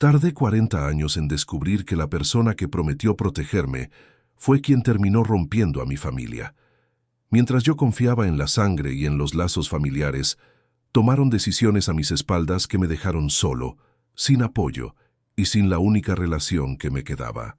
Tardé 40 años en descubrir que la persona que prometió protegerme fue quien terminó rompiendo a mi familia. Mientras yo confiaba en la sangre y en los lazos familiares, tomaron decisiones a mis espaldas que me dejaron solo, sin apoyo y sin la única relación que me quedaba.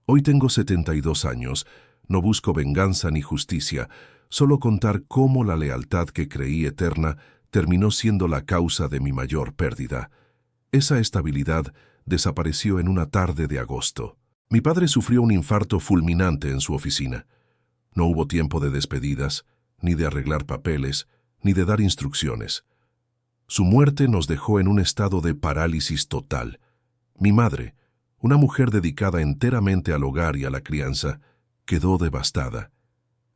Hoy tengo 72 años, no busco venganza ni justicia, solo contar cómo la lealtad que creí eterna terminó siendo la causa de mi mayor pérdida. Esa estabilidad desapareció en una tarde de agosto. Mi padre sufrió un infarto fulminante en su oficina. No hubo tiempo de despedidas, ni de arreglar papeles, ni de dar instrucciones. Su muerte nos dejó en un estado de parálisis total. Mi madre, una mujer dedicada enteramente al hogar y a la crianza, quedó devastada.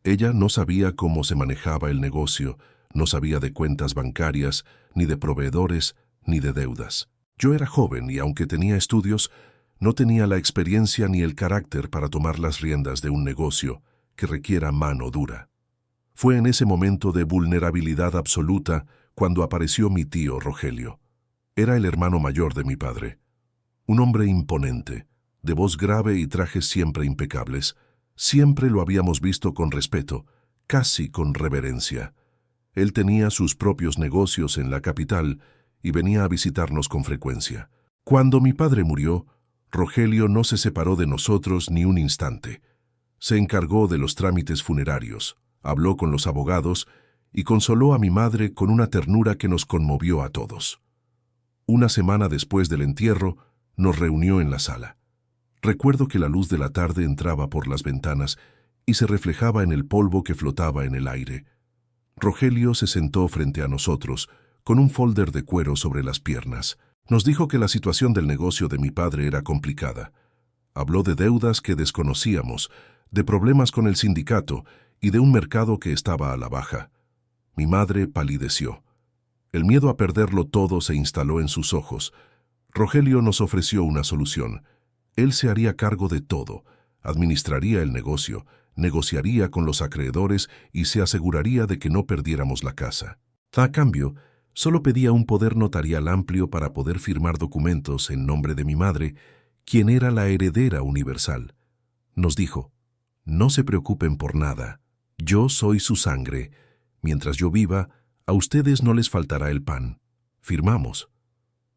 Ella no sabía cómo se manejaba el negocio, no sabía de cuentas bancarias, ni de proveedores, ni de deudas. Yo era joven y aunque tenía estudios, no tenía la experiencia ni el carácter para tomar las riendas de un negocio que requiera mano dura. Fue en ese momento de vulnerabilidad absoluta cuando apareció mi tío Rogelio. Era el hermano mayor de mi padre. Un hombre imponente, de voz grave y trajes siempre impecables. Siempre lo habíamos visto con respeto, casi con reverencia. Él tenía sus propios negocios en la capital y venía a visitarnos con frecuencia. Cuando mi padre murió, Rogelio no se separó de nosotros ni un instante. Se encargó de los trámites funerarios, habló con los abogados y consoló a mi madre con una ternura que nos conmovió a todos. Una semana después del entierro, nos reunió en la sala. Recuerdo que la luz de la tarde entraba por las ventanas y se reflejaba en el polvo que flotaba en el aire. Rogelio se sentó frente a nosotros, con un folder de cuero sobre las piernas. Nos dijo que la situación del negocio de mi padre era complicada. Habló de deudas que desconocíamos, de problemas con el sindicato y de un mercado que estaba a la baja. Mi madre palideció. El miedo a perderlo todo se instaló en sus ojos. Rogelio nos ofreció una solución. Él se haría cargo de todo, administraría el negocio, negociaría con los acreedores y se aseguraría de que no perdiéramos la casa. A cambio, solo pedía un poder notarial amplio para poder firmar documentos en nombre de mi madre, quien era la heredera universal. Nos dijo, no se preocupen por nada, yo soy su sangre. Mientras yo viva, a ustedes no les faltará el pan. Firmamos.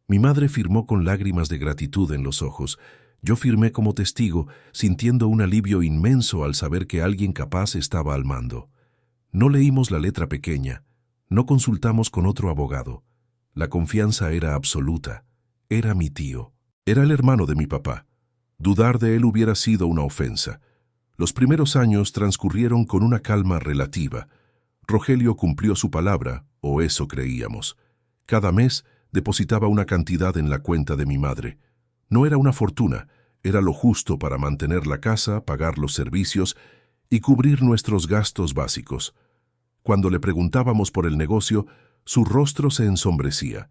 Mi madre firmó con lágrimas de gratitud en los ojos. Yo firmé como testigo, sintiendo un alivio inmenso al saber que alguien capaz estaba al mando. No leímos la letra pequeña, no consultamos con otro abogado. La confianza era absoluta. Era mi tío. Era el hermano de mi papá. Dudar de él hubiera sido una ofensa. Los primeros años transcurrieron con una calma relativa. Rogelio cumplió su palabra, o eso creíamos. Cada mes depositaba una cantidad en la cuenta de mi madre. No era una fortuna, era lo justo para mantener la casa, pagar los servicios y cubrir nuestros gastos básicos. Cuando le preguntábamos por el negocio, su rostro se ensombrecía.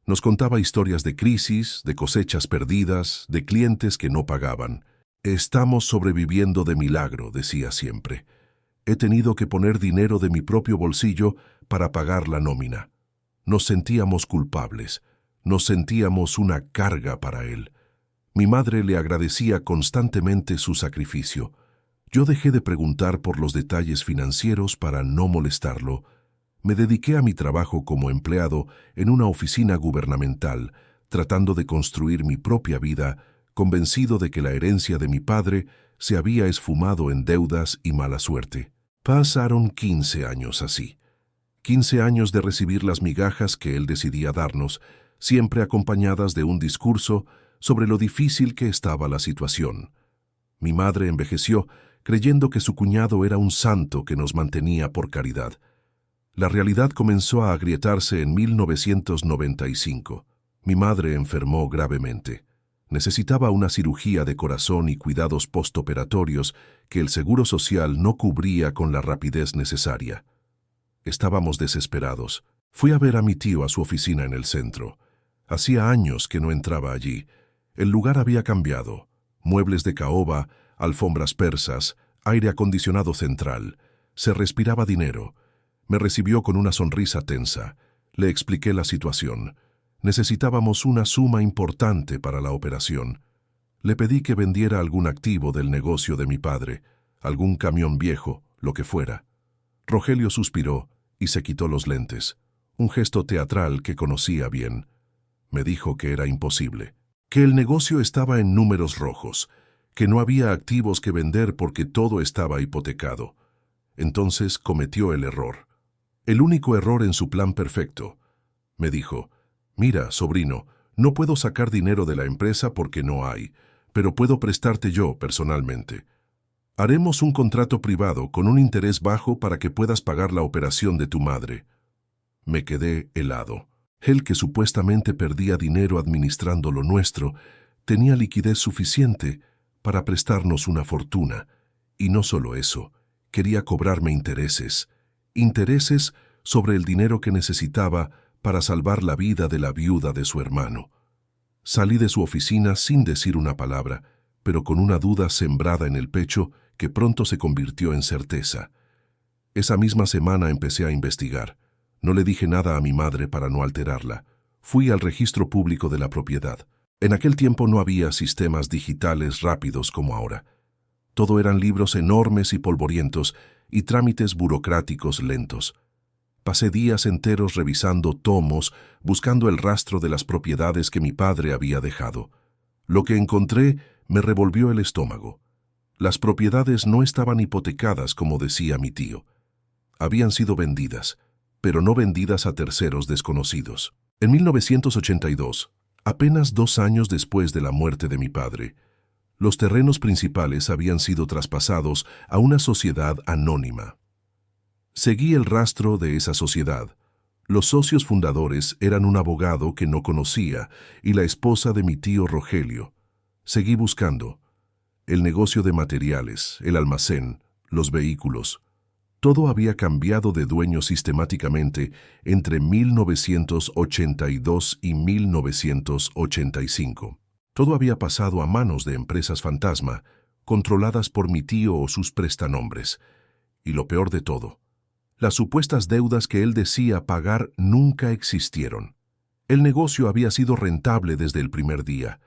Nos contaba historias de crisis, de cosechas perdidas, de clientes que no pagaban. «Estamos sobreviviendo de milagro», decía siempre. «He tenido que poner dinero de mi propio bolsillo para pagar la nómina». Nos sentíamos culpables, nos sentíamos una carga para él. Mi madre le agradecía constantemente su sacrificio. Yo dejé de preguntar por los detalles financieros para no molestarlo. Me dediqué a mi trabajo como empleado en una oficina gubernamental, tratando de construir mi propia vida, convencido de que la herencia de mi padre se había esfumado en deudas y mala suerte. Pasaron 15 años así. 15 años de recibir las migajas que él decidía darnos, siempre acompañadas de un discurso sobre lo difícil que estaba la situación. Mi madre envejeció creyendo que su cuñado era un santo que nos mantenía por caridad. La realidad comenzó a agrietarse en 1995. Mi madre enfermó gravemente. Necesitaba una cirugía de corazón y cuidados postoperatorios que el Seguro Social no cubría con la rapidez necesaria. Estábamos desesperados. Fui a ver a mi tío a su oficina en el centro. Hacía años que no entraba allí. El lugar había cambiado. Muebles de caoba, alfombras persas, aire acondicionado central. Se respiraba dinero. Me recibió con una sonrisa tensa. Le expliqué la situación. Necesitábamos una suma importante para la operación. Le pedí que vendiera algún activo del negocio de mi padre, algún camión viejo, lo que fuera. Rogelio suspiró y se quitó los lentes, un gesto teatral que conocía bien. Me dijo que era imposible, que el negocio estaba en números rojos, que no había activos que vender porque todo estaba hipotecado. Entonces cometió el error. El único error en su plan perfecto. Me dijo: «Mira, sobrino, no puedo sacar dinero de la empresa porque no hay, pero puedo prestarte yo personalmente. Haremos un contrato privado con un interés bajo para que puedas pagar la operación de tu madre». Me quedé helado. Él, que supuestamente perdía dinero administrando lo nuestro, tenía liquidez suficiente para prestarnos una fortuna. Y no solo eso, quería cobrarme intereses. Intereses sobre el dinero que necesitaba para salvar la vida de la viuda de su hermano. Salí de su oficina sin decir una palabra, pero con una duda sembrada en el pecho que pronto se convirtió en certeza. Esa misma semana empecé a investigar. No le dije nada a mi madre para no alterarla. Fui al registro público de la propiedad. En aquel tiempo no había sistemas digitales rápidos como ahora. Todo eran libros enormes y polvorientos y trámites burocráticos lentos. Pasé días enteros revisando tomos, buscando el rastro de las propiedades que mi padre había dejado. Lo que encontré me revolvió el estómago. Las propiedades no estaban hipotecadas como decía mi tío. Habían sido vendidas, pero no vendidas a terceros desconocidos. En 1982, apenas 2 años después de la muerte de mi padre, los terrenos principales habían sido traspasados a una sociedad anónima. Seguí el rastro de esa sociedad. Los socios fundadores eran un abogado que no conocía y la esposa de mi tío Rogelio. Seguí buscando. El negocio de materiales, el almacén, los vehículos. Todo había cambiado de dueño sistemáticamente entre 1982 y 1985. Todo había pasado a manos de empresas fantasma, controladas por mi tío o sus prestanombres. Y lo peor de todo, las supuestas deudas que él decía pagar nunca existieron. El negocio había sido rentable desde el primer día.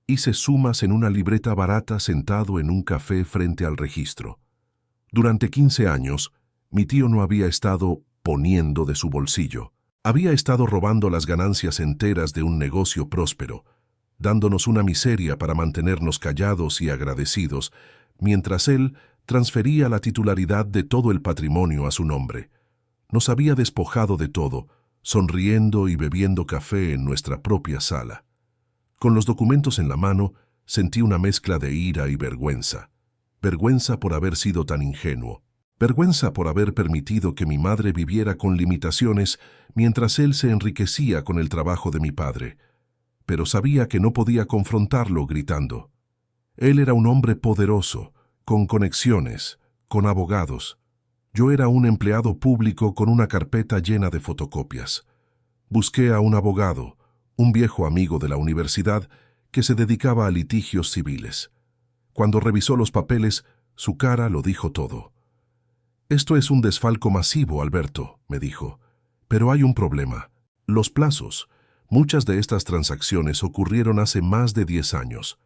Hice sumas en una libreta barata sentado en un café frente al registro. Durante 15 años, mi tío no había estado poniendo de su bolsillo. Había estado robando las ganancias enteras de un negocio próspero, dándonos una miseria para mantenernos callados y agradecidos, mientras él transfería la titularidad de todo el patrimonio a su nombre. Nos había despojado de todo, sonriendo y bebiendo café en nuestra propia sala. Con los documentos en la mano, sentí una mezcla de ira y vergüenza. Vergüenza por haber sido tan ingenuo. Vergüenza por haber permitido que mi madre viviera con limitaciones mientras él se enriquecía con el trabajo de mi padre. Pero sabía que no podía confrontarlo gritando. Él era un hombre poderoso, con conexiones, con abogados. Yo era un empleado público con una carpeta llena de fotocopias. Busqué a un abogado, un viejo amigo de la universidad, que se dedicaba a litigios civiles. Cuando revisó los papeles, su cara lo dijo todo. «Esto es un desfalco masivo, Alberto», me dijo. «Pero hay un problema. Los plazos. Muchas de estas transacciones ocurrieron hace más de 10 años.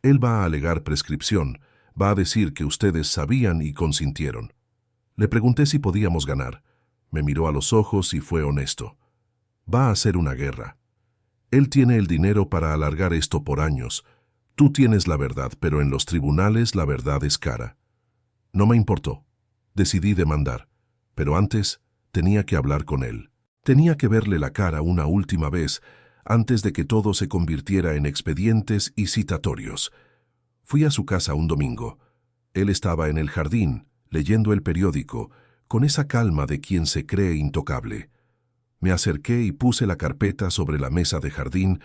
Él va a alegar prescripción, va a decir que ustedes sabían y consintieron». Le pregunté si podíamos ganar. Me miró a los ojos y fue honesto. «Va a ser una guerra. Él tiene el dinero para alargar esto por años. Tú tienes la verdad, pero en los tribunales la verdad es cara». No me importó. Decidí demandar, pero antes tenía que hablar con él. Tenía que verle la cara una última vez antes de que todo se convirtiera en expedientes y citatorios. Fui a su casa un domingo. Él estaba en el jardín, leyendo el periódico, con esa calma de quien se cree intocable. Me acerqué y puse la carpeta sobre la mesa de jardín,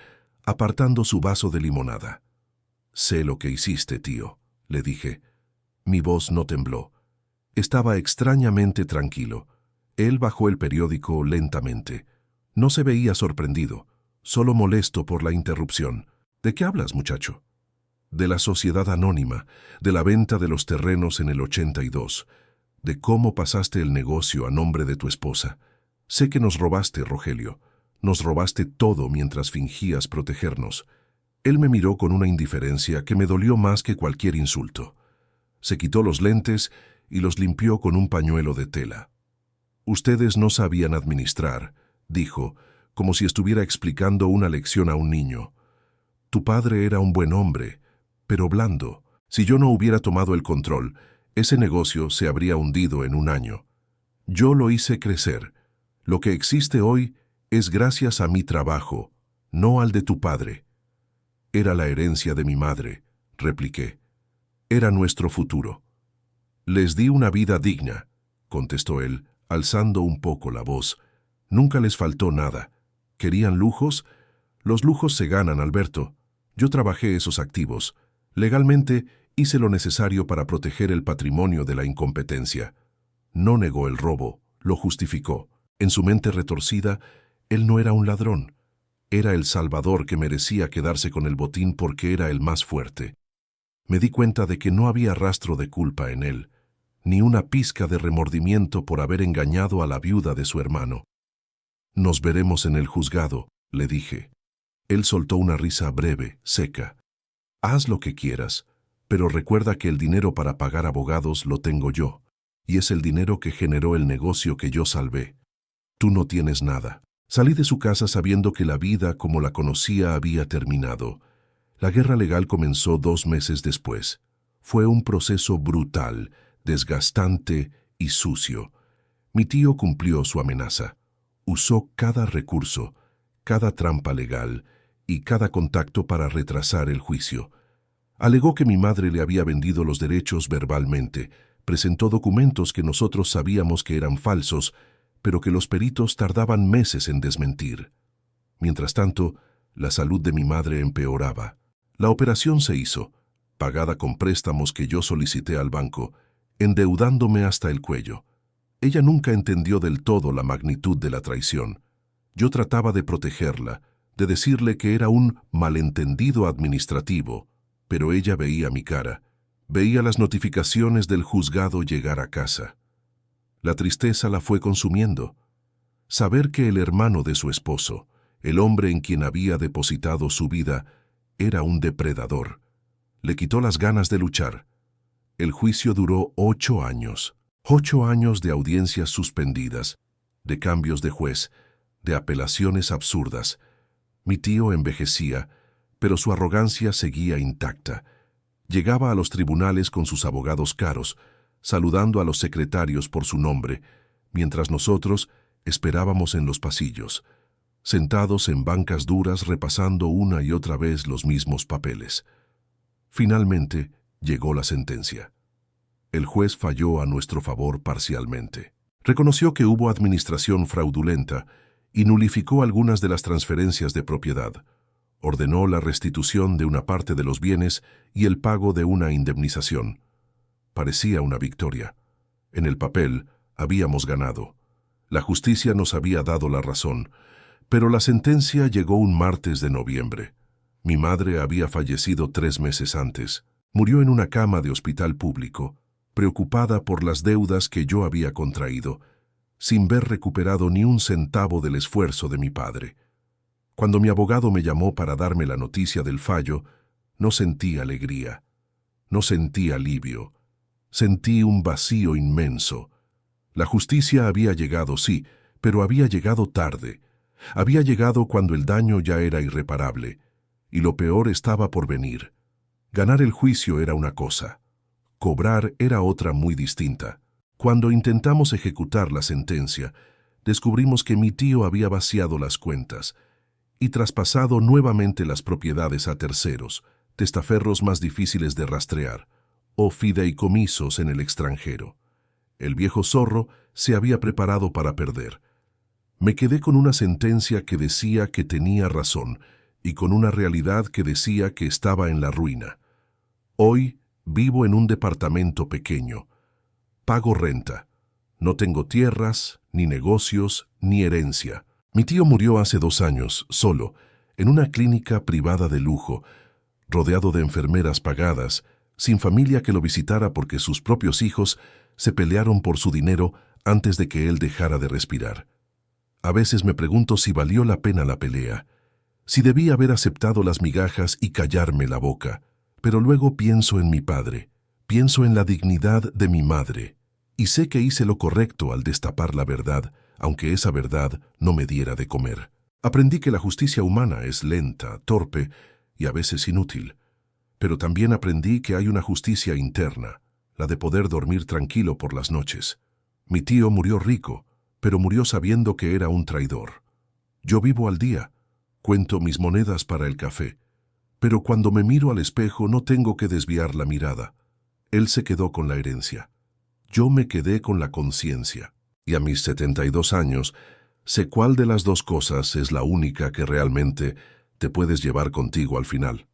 apartando su vaso de limonada. «Sé lo que hiciste, tío», le dije. Mi voz no tembló. Estaba extrañamente tranquilo. Él bajó el periódico lentamente. No se veía sorprendido, solo molesto por la interrupción. «¿De qué hablas, muchacho?» «De la sociedad anónima, de la venta de los terrenos en el 82, de cómo pasaste el negocio a nombre de tu esposa. Sé que nos robaste, Rogelio. Nos robaste todo mientras fingías protegernos. Él me miró con una indiferencia que me dolió más que cualquier insulto. Se quitó los lentes y los limpió con un pañuelo de tela. Ustedes no sabían administrar, dijo, como si estuviera explicando una lección a un niño. Tu padre era un buen hombre, pero blando. Si yo no hubiera tomado el control, ese negocio se habría hundido en un año. Yo lo hice crecer. Lo que existe hoy es gracias a mi trabajo, no al de tu padre. Era la herencia de mi madre, repliqué. Era nuestro futuro. Les di una vida digna, contestó él, alzando un poco la voz. Nunca les faltó nada. ¿Querían lujos? Los lujos se ganan, Alberto. Yo trabajé esos activos. Legalmente hice lo necesario para proteger el patrimonio de la incompetencia. No negó el robo, lo justificó. En su mente retorcida, él no era un ladrón. Era el salvador que merecía quedarse con el botín porque era el más fuerte. Me di cuenta de que no había rastro de culpa en él, ni una pizca de remordimiento por haber engañado a la viuda de su hermano. Nos veremos en el juzgado, le dije. Él soltó una risa breve, seca. Haz lo que quieras, pero recuerda que el dinero para pagar abogados lo tengo yo, y es el dinero que generó el negocio que yo salvé. Tú no tienes nada. Salí de su casa sabiendo que la vida como la conocía había terminado. La guerra legal comenzó 2 meses después. Fue un proceso brutal, desgastante y sucio. Mi tío cumplió su amenaza. Usó cada recurso, cada trampa legal y cada contacto para retrasar el juicio. Alegó que mi madre le había vendido los derechos verbalmente, presentó documentos que nosotros sabíamos que eran falsos, pero que los peritos tardaban meses en desmentir. Mientras tanto, la salud de mi madre empeoraba. La operación se hizo, pagada con préstamos que yo solicité al banco, endeudándome hasta el cuello. Ella nunca entendió del todo la magnitud de la traición. Yo trataba de protegerla, de decirle que era un malentendido administrativo, pero ella veía mi cara, veía las notificaciones del juzgado llegar a casa. La tristeza la fue consumiendo. Saber que el hermano de su esposo, el hombre en quien había depositado su vida, era un depredador, le quitó las ganas de luchar. El juicio duró 8 años. 8 años de audiencias suspendidas, de cambios de juez, de apelaciones absurdas. Mi tío envejecía, pero su arrogancia seguía intacta. Llegaba a los tribunales con sus abogados caros, saludando a los secretarios por su nombre, mientras nosotros esperábamos en los pasillos, sentados en bancas duras repasando una y otra vez los mismos papeles. Finalmente llegó la sentencia. El juez falló a nuestro favor parcialmente. Reconoció que hubo administración fraudulenta y nulificó algunas de las transferencias de propiedad. Ordenó la restitución de una parte de los bienes y el pago de una indemnización. Parecía una victoria. En el papel habíamos ganado. La justicia nos había dado la razón, pero la sentencia llegó un martes de noviembre. Mi madre había fallecido 3 meses antes. Murió en una cama de hospital público, preocupada por las deudas que yo había contraído, sin ver recuperado ni un centavo del esfuerzo de mi padre. Cuando mi abogado me llamó para darme la noticia del fallo, no sentí alegría, no sentí alivio, sentí un vacío inmenso. La justicia había llegado, sí, pero había llegado tarde. Había llegado cuando el daño ya era irreparable, y lo peor estaba por venir. Ganar el juicio era una cosa. Cobrar era otra muy distinta. Cuando intentamos ejecutar la sentencia, descubrimos que mi tío había vaciado las cuentas y traspasado nuevamente las propiedades a terceros, testaferros más difíciles de rastrear, o fideicomisos en el extranjero. El viejo zorro se había preparado para perder. Me quedé con una sentencia que decía que tenía razón y con una realidad que decía que estaba en la ruina. Hoy vivo en un departamento pequeño. Pago renta. No tengo tierras, ni negocios, ni herencia. Mi tío murió hace 2 años, solo, en una clínica privada de lujo, rodeado de enfermeras pagadas, sin familia que lo visitara porque sus propios hijos se pelearon por su dinero antes de que él dejara de respirar. A veces me pregunto si valió la pena la pelea, si debí haber aceptado las migajas y callarme la boca, pero luego pienso en mi padre, pienso en la dignidad de mi madre, y sé que hice lo correcto al destapar la verdad, aunque esa verdad no me diera de comer. Aprendí que la justicia humana es lenta, torpe y a veces inútil, pero también aprendí que hay una justicia interna, la de poder dormir tranquilo por las noches. Mi tío murió rico, pero murió sabiendo que era un traidor. Yo vivo al día, cuento mis monedas para el café, pero cuando me miro al espejo no tengo que desviar la mirada. Él se quedó con la herencia. Yo me quedé con la conciencia. Y a mis 72 años, sé cuál de las dos cosas es la única que realmente te puedes llevar contigo al final.